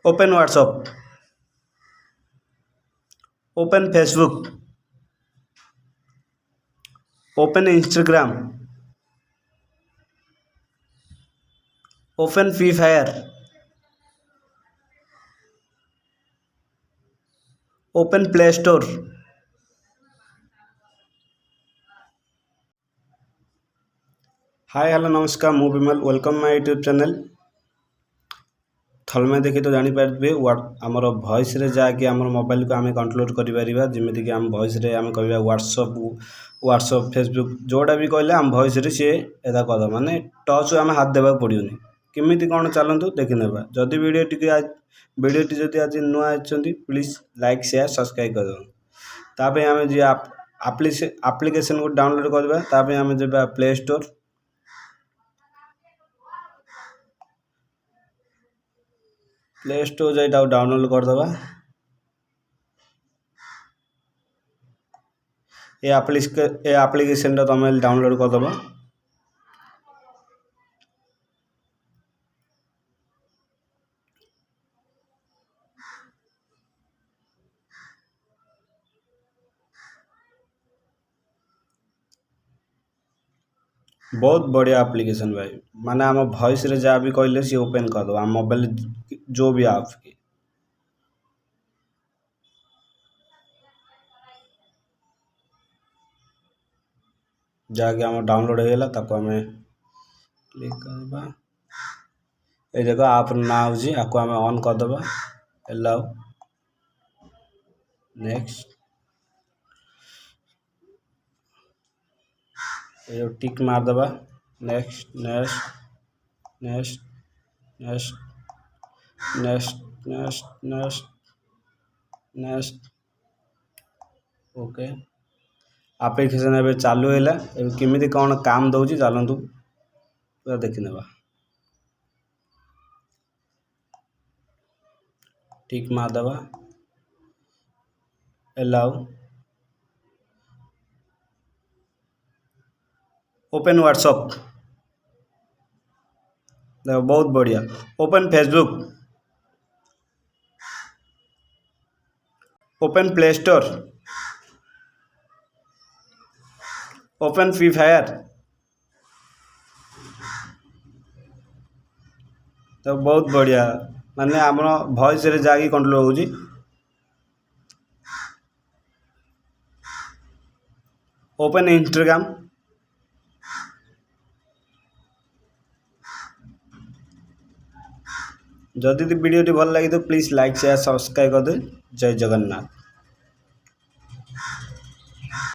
Open WhatsApp, open Facebook, open Instagram, open Free Fire, open Play Store. Hi hello नमस्कार, मु Vimal, welcome my YouTube channel. थलमे देखि तो जानीपारे आमर भॉइस रे जाकि आमर मोबाइल को आम कंट्रोल करें, जमीक आम भॉइस रे आम कह व्हाट्सअप फेसबुक जोटा भी कहले आम भॉइस रे सी एदा कर माने टच आम हाथ देवा पड़ोनी। केमिति कौन चलतु देखी ना। जदि वीडियोटी जदि आज नुआ प्लीज लाइक शेयर सब्सक्राइब कर ताप आम जी आप्लिकेसन को डाउनलोड करवा आम जब प्ले स्टोर। प्ले स्टोर जाइए डाउनलोड करदे। ये आप्लिकेसन तुम डाउनलोड करदे। बहुत बढ़िया एप्लिकेशन भाई, माने आम वॉइस रे जहाँ भी कहले सी ओपन कर दो आम मोबाइल जो भी आप की। जहाँकि आम डाउनलोड होगा ताको आम क्लिक करवा। ये देखो आप ना हो आपको आम ऑन करदे। एलाउ, नेक्स्ट, ये टिक मारदे। Next next next next next next next next. Okay, application एवं चालू है। केमी कौन काम दौर चलतु पूरा देखी ना। टिक मारदे, एलाउ, ओपन व्हाट्सअप, देखो बहुत बढ़िया। Open Facebook, open Play store, open Free fire, तो बहुत बढ़िया। माने आम वॉइस रे जाकि कंट्रोल हो। ओपन इंस्टाग्राम, जदि वीडियो भल लगी तो प्लीज लाइक शेयर सब्सक्राइब कर दे। जय जगन्नाथ।